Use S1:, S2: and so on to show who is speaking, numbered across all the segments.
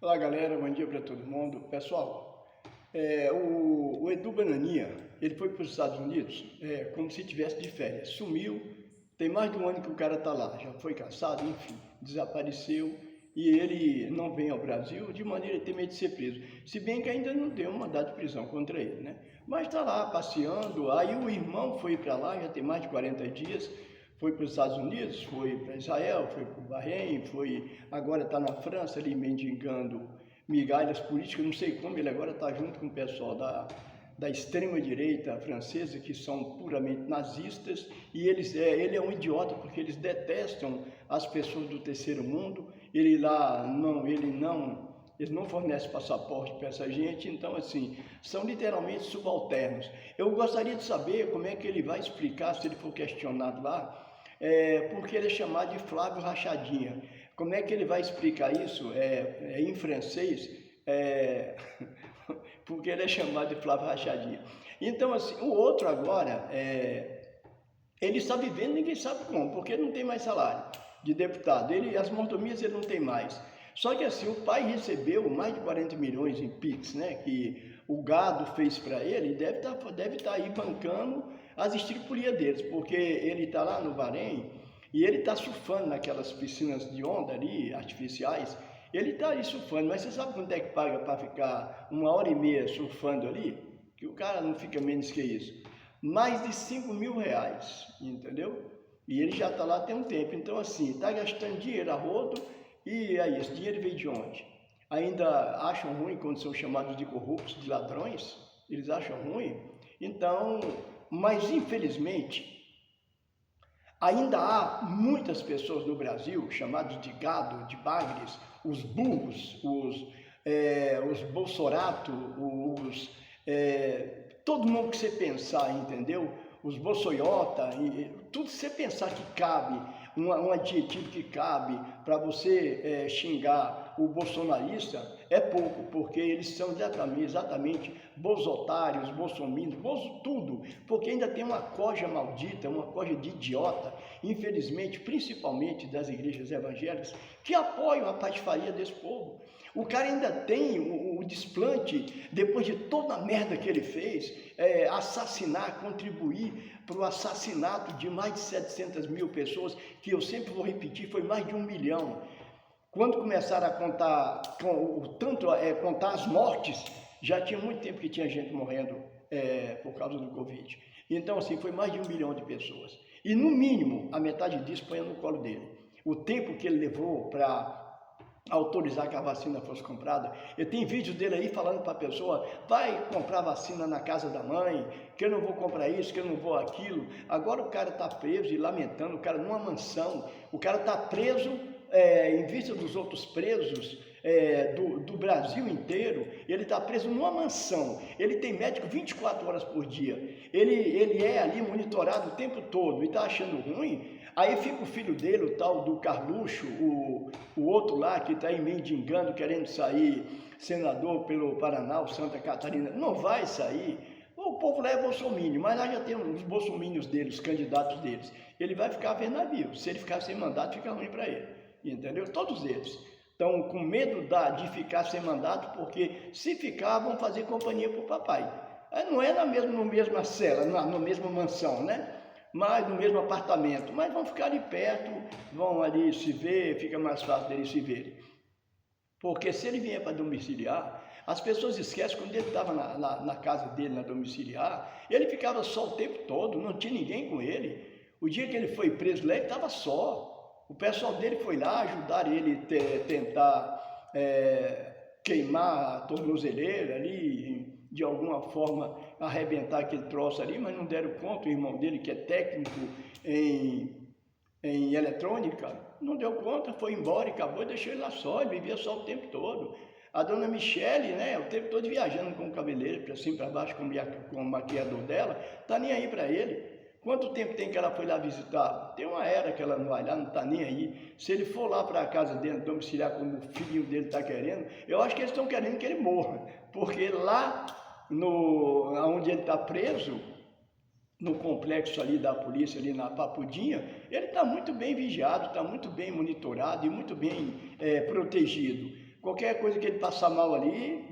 S1: Olá galera, bom dia para todo mundo. Pessoal, o Edu Bananinha, ele foi para os Estados Unidos como se estivesse de férias, sumiu, tem mais de um ano que o cara está lá, já foi caçado, enfim, desapareceu e ele não vem ao Brasil de maneira a ter medo de ser preso, se bem que ainda não tem um mandado de prisão contra ele, né? Mas está lá passeando, aí o irmão foi para lá, já tem mais de 40 dias, foi para os Estados Unidos, foi para Israel, foi para o Bahrein, agora está na França ali mendigando migalhas políticas, não sei como, ele agora está junto com o pessoal da extrema-direita francesa, que são puramente nazistas, e ele é um idiota, porque eles detestam as pessoas do terceiro mundo, eles não fornecem passaporte para essa gente, então assim, são literalmente subalternos. Eu gostaria de saber como é que ele vai explicar, se ele for questionado lá, porque ele é chamado de Flávio Rachadinha. Como é que ele vai explicar isso em francês? Porque ele é chamado de Flávio Rachadinha. Então, assim, o outro agora, ele está vivendo, ninguém sabe como, porque ele não tem mais salário de deputado. As mordomias ele não tem mais. Só que assim, o pai recebeu mais de 40 milhões em Pix, né, que o gado fez para ele, deve tá aí bancando as estripulias deles, porque ele está lá no Bahrein e ele está surfando naquelas piscinas de onda ali, artificiais, ele está ali surfando, mas você sabe quanto é que paga para ficar 1h30 surfando ali? Que o cara não fica menos que isso. Mais de 5 mil reais, entendeu? E ele já está lá tem um tempo, então assim, está gastando dinheiro a rodo, e aí, esse dinheiro veio de onde? Ainda acham ruim quando são chamados de corruptos, de ladrões? Eles acham ruim? Então, mas infelizmente, ainda há muitas pessoas no Brasil, chamados de gado, de bagres, os burros, os bolsorato, todo mundo que você pensar, entendeu? Os bolsoiota, tudo que você pensar que cabe, um adjetivo que cabe para você xingar o bolsonarista, é pouco, porque eles são exatamente bolsotários, bolsominions, tudo, porque ainda tem uma coja maldita, uma coja de idiota, infelizmente, principalmente das igrejas evangélicas, que apoiam a patifaria desse povo. O cara ainda tem o desplante, depois de toda a merda que ele fez, assassinar, contribuir para o assassinato de mais de 700 mil pessoas, que eu sempre vou repetir, foi mais de 1 milhão. Quando começaram a contar, contar as mortes, já tinha muito tempo que tinha gente morrendo por causa do Covid. Então, assim, foi mais de 1 milhão de pessoas. E, no mínimo, a metade disso põe no colo dele. O tempo que ele levou para autorizar que a vacina fosse comprada. Eu tenho vídeos dele aí falando para a pessoa, vai comprar vacina na casa da mãe, que eu não vou comprar isso, que eu não vou aquilo. Agora o cara está preso e lamentando, o cara numa mansão, o cara está preso, em vista dos outros presos do Brasil inteiro, ele está preso numa mansão, ele tem médico 24 horas por dia, ele é ali monitorado o tempo todo e está achando ruim. Aí fica o filho dele, o tal do Carluxo, o outro lá que está aí mendigando, querendo sair senador pelo Paraná, ou Santa Catarina, não vai sair. O povo lá é bolsominion, mas lá já tem os bolsominions deles, os candidatos deles. Ele vai ficar vendo navio, se ele ficar sem mandato, fica ruim para ele, entendeu? Todos eles estão com medo de ficar sem mandato, porque se ficar, vão fazer companhia para o papai. Não é na mesma cela, na mesma mansão, né? Mas no mesmo apartamento, mas vão ficar ali perto, vão ali se ver, fica mais fácil deles se verem. Porque se ele vier para domiciliar, as pessoas esquecem quando ele estava na casa dele, na domiciliar, ele ficava só o tempo todo, não tinha ninguém com ele. O dia que ele foi preso lá, ele estava só. O pessoal dele foi lá ajudar ele a tentar queimar a tornozeleira ali, de alguma forma arrebentar aquele troço ali, mas não deram conta. O irmão dele, que é técnico em eletrônica, não deu conta, foi embora e acabou, deixou ele lá só, ele vivia só o tempo todo. A dona Michele, né, o tempo todo viajando com o cabeleireiro, para cima, para baixo, com o maquiador dela, tá nem aí para ele. Quanto tempo tem que ela foi lá visitar? Tem uma era que ela não vai lá, não está nem aí. Se ele for lá para a casa dele, domiciliar como o filhinho dele está querendo, eu acho que eles estão querendo que ele morra. Porque lá, onde ele está preso, no complexo ali da polícia, ali na Papudinha, ele está muito bem vigiado, está muito bem monitorado e muito bem protegido. qualquer coisa que ele passar mal ali,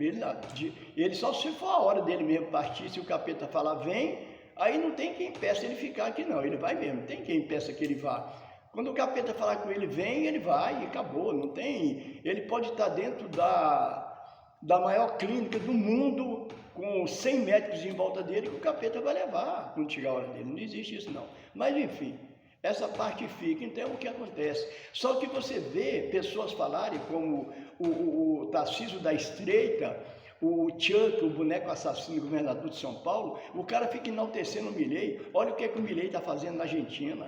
S1: ele só se for a hora dele mesmo partir, se o capeta falar vem, aí não tem quem impeça ele ficar aqui não, ele vai mesmo, não tem quem impeça que ele vá. Quando o capeta falar com ele vem, ele vai e acabou, não tem, ele pode estar dentro da maior clínica do mundo, com 100 médicos em volta dele, que o capeta vai levar quando chegar a hora dele, não existe isso não. Mas enfim, essa parte fica, então é o que acontece. Só que você vê pessoas falarem como o Tarcísio da Estreita, o Chuck, o boneco assassino, governador de São Paulo, o cara fica enaltecendo o Milei. Olha o que é que o Milei está fazendo na Argentina.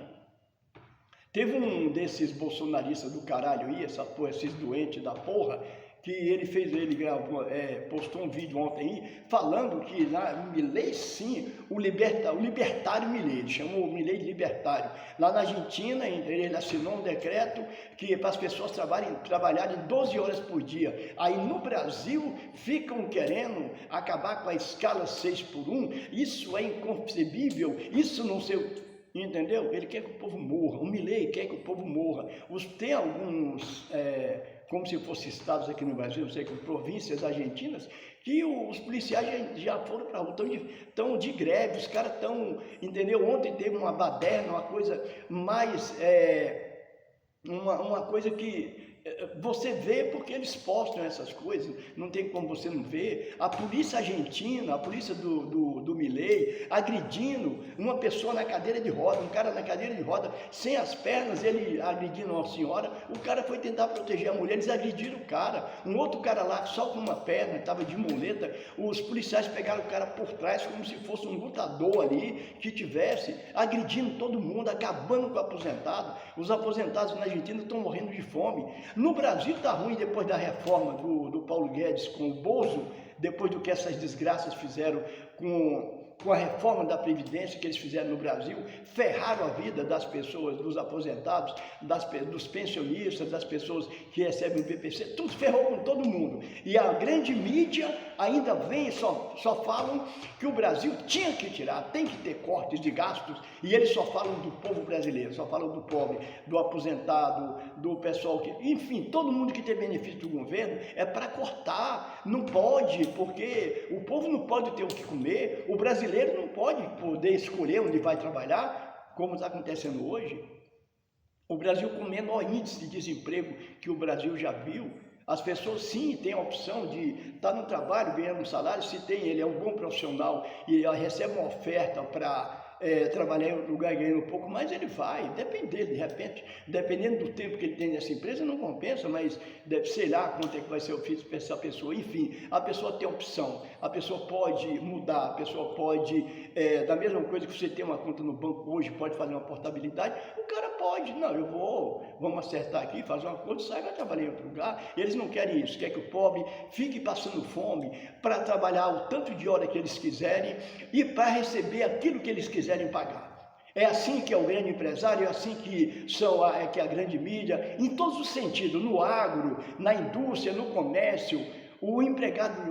S1: Teve um desses bolsonaristas do caralho aí, esses doentes da porra, que ele gravou, postou um vídeo ontem aí, falando que o Milei sim, o libertário Milei, ele chamou o Milei de libertário. Lá na Argentina, ele assinou um decreto que para as pessoas trabalharem 12 horas por dia. Aí no Brasil, ficam querendo acabar com a escala 6x1, isso é inconcebível, isso não sei. Entendeu? Ele quer que o povo morra, o Milei quer que o povo morra. Tem alguns, como se fossem estados aqui no Brasil, não sei, províncias argentinas, que os policiais já foram para a rua, estão de greve, os caras estão, entendeu? Ontem teve uma baderna, uma coisa mais, uma coisa que você vê porque eles postam essas coisas, não tem como você não ver. A polícia argentina, a polícia do Milei, agredindo uma pessoa na cadeira de roda, um cara na cadeira de roda, sem as pernas, ele agredindo uma senhora, o cara foi tentar proteger a mulher, eles agrediram o cara, um outro cara lá só com uma perna, estava de muleta, os policiais pegaram o cara por trás como se fosse um lutador ali, que tivesse agredindo todo mundo, acabando com o aposentado. Os aposentados na Argentina estão morrendo de fome. No Brasil está ruim depois da reforma do Paulo Guedes com o Bozo, depois do que essas desgraças fizeram com a reforma da Previdência que eles fizeram no Brasil, ferraram a vida das pessoas, dos aposentados, dos pensionistas, das pessoas que recebem o BPC, tudo ferrou com todo mundo. E a grande mídia ainda vem e só falam que o Brasil tinha que tirar, tem que ter cortes de gastos, e eles só falam do povo brasileiro, só falam do pobre, do aposentado, do pessoal que... Enfim, todo mundo que tem benefício do governo é para cortar, não pode, porque o povo não pode ter o que comer, o brasileiro não pode poder escolher onde vai trabalhar, como está acontecendo hoje. O Brasil com o menor índice de desemprego que o Brasil já viu. As pessoas sim têm a opção de estar no trabalho, ganhando um salário, se tem, ele é um bom profissional e recebe uma oferta para trabalhar em outro lugar ganhando um pouco mais, ele vai, depende dele, de repente, dependendo do tempo que ele tem nessa empresa, não compensa, mas sei lá quanto é que vai ser o ofício para essa pessoa. Enfim, a pessoa tem opção, a pessoa pode mudar, a pessoa pode, da mesma coisa que você tem uma conta no banco hoje, pode fazer uma portabilidade, o cara pode, não, vamos acertar aqui, fazer uma conta, sai, vai trabalhar em outro lugar. Eles não querem isso, quer que o pobre fique passando fome para trabalhar o tanto de hora que eles quiserem e para receber aquilo que eles quiserem pagar. É assim que é o grande empresário, é assim que que é a grande mídia, em todos os sentidos, no agro, na indústria, no comércio, o empregado,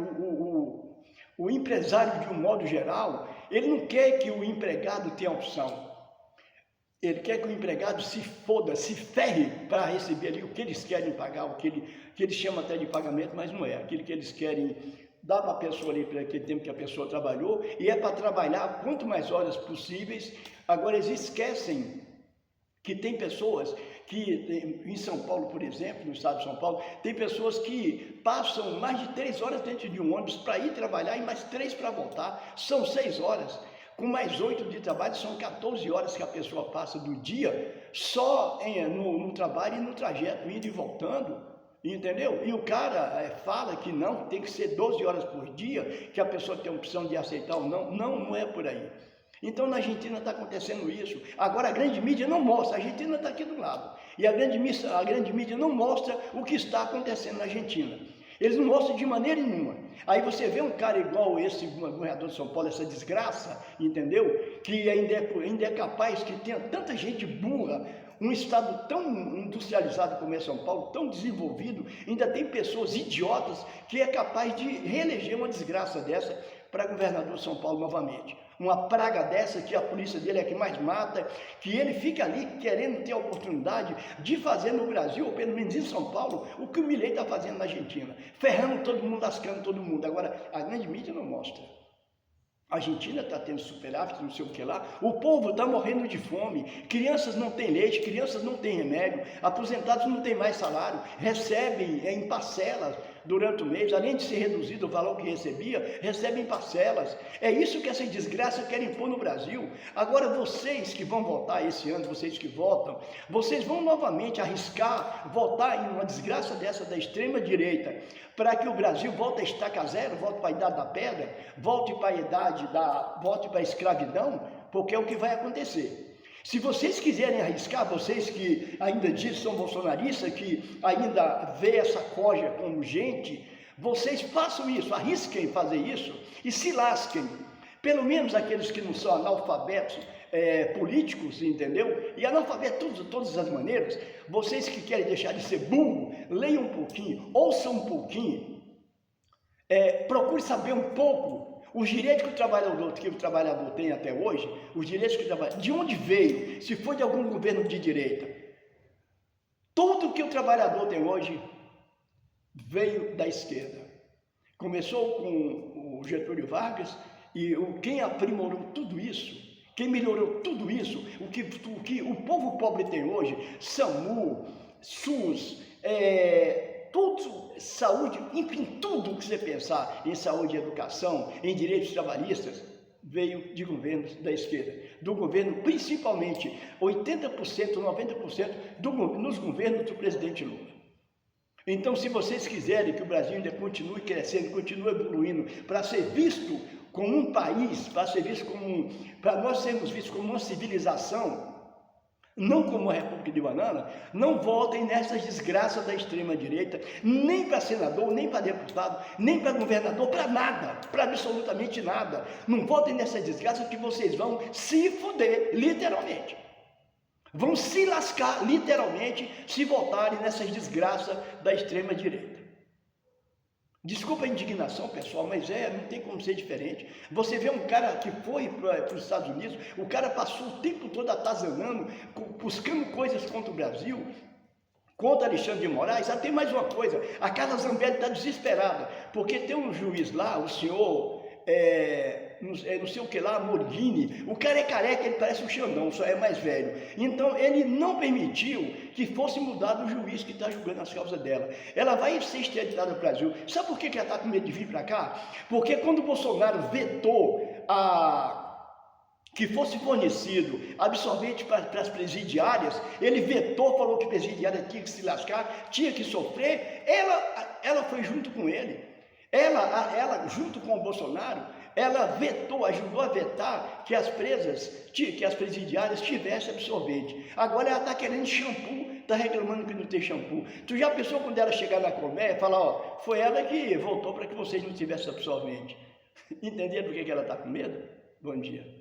S1: o empresário de um modo geral, ele não quer que o empregado tenha opção. Ele quer que o empregado se foda, se ferre para receber ali o que eles querem pagar, o que eles chamam até de pagamento, mas não é, aquilo que eles querem dá para a pessoa ali, para aquele tempo que a pessoa trabalhou, e é para trabalhar quanto mais horas possíveis. Agora, eles esquecem que tem pessoas que, em São Paulo, por exemplo, no estado de São Paulo, tem pessoas que passam mais de 3 horas dentro de um ônibus para ir trabalhar e mais 3 para voltar, são 6 horas. Com mais 8 de trabalho, são 14 horas que a pessoa passa do dia só no trabalho e no trajeto, indo e voltando. Entendeu? E o cara fala que não, tem que ser 12 horas por dia, que a pessoa tem a opção de aceitar ou não. Não é por aí. Então na Argentina está acontecendo isso. Agora a grande mídia não mostra, a Argentina está aqui do lado. E a grande mídia não mostra o que está acontecendo na Argentina. Eles não mostram de maneira nenhuma. Aí você vê um cara igual esse governador de São Paulo, essa desgraça, entendeu? Que ainda é capaz que tenha tanta gente burra, um estado tão industrializado como é São Paulo, tão desenvolvido, ainda tem pessoas idiotas que é capaz de reeleger uma desgraça dessa para governador de São Paulo novamente. uma praga dessa, que a polícia dele é a que mais mata, que ele fica ali querendo ter a oportunidade de fazer no Brasil, ou pelo menos em São Paulo, o que o Milei está fazendo na Argentina, ferrando todo mundo, lascando todo mundo. Agora, a grande mídia não mostra. A Argentina está tendo superávit, não sei o que lá, o povo está morrendo de fome, crianças não têm leite, crianças não têm remédio, aposentados não têm mais salário, recebem em parcelas durante o mês, além de ser reduzido o valor que recebia, recebem parcelas. É isso que essa desgraça quer impor no Brasil. Agora vocês que vão votar esse ano, vocês que votam, vocês vão novamente arriscar votar em uma desgraça dessa da extrema direita, para que o Brasil volte a estaca zero, volte para a idade da pedra, volte para a escravidão, porque é o que vai acontecer. Se vocês quiserem arriscar, vocês que ainda dizem que são bolsonaristas, que ainda vê essa coja como gente, vocês façam isso, arrisquem fazer isso e se lasquem. Pelo menos aqueles que não são analfabetos políticos, entendeu? E analfabetos de todas as maneiras, vocês que querem deixar de ser burro, leiam um pouquinho, ouçam um pouquinho, procure saber um pouco os direitos que o trabalhador tem até hoje, os direitos que o trabalhador, de onde veio, se foi de algum governo de direita. Tudo que o trabalhador tem hoje veio da esquerda. Começou com o Getúlio Vargas e quem aprimorou tudo isso, quem melhorou tudo isso, o que o povo pobre tem hoje, SAMU, SUS, tudo, saúde, enfim, tudo que você pensar em saúde e educação, em direitos trabalhistas, veio de governos da esquerda, do governo, principalmente 80%, 90% nos governos do presidente Lula. Então, se vocês quiserem que o Brasil ainda continue crescendo, continue evoluindo, para ser visto como um país, para nós sermos vistos como uma civilização, não como uma república de banana, não votem nessas desgraças da extrema-direita, nem para senador, nem para deputado, nem para governador, para nada, para absolutamente nada. Não votem nessa desgraça que vocês vão se fuder, literalmente. Vão se lascar, literalmente, se votarem nessas desgraças da extrema-direita. Desculpa a indignação, pessoal, mas não tem como ser diferente. Você vê um cara que foi para os Estados Unidos, o cara passou o tempo todo atazanando, buscando coisas contra o Brasil, contra Alexandre de Moraes. Tem mais uma coisa, a Carla Zambelli está desesperada, porque tem um juiz lá, o senhor, não sei o que lá, Morghini, o cara é careca, ele parece um Xandão, só é mais velho. Então ele não permitiu que fosse mudado o juiz que está julgando as causas dela. Ela vai ser extraditada ao Brasil. Sabe por que ela está com medo de vir para cá? Porque quando o Bolsonaro vetou que fosse fornecido absorvente para as presidiárias, ele vetou, falou que presidiária tinha que se lascar, tinha que sofrer, ela foi junto com ele. Ela junto com o Bolsonaro, ela vetou, ajudou a vetar que as presidiárias tivessem absorvente. Agora ela está querendo shampoo, está reclamando que não tem shampoo. Tu já pensou quando ela chegar na colmeia e falar, foi ela que votou para que vocês não tivessem absorvente? Entenderam por que ela está com medo? Bom dia.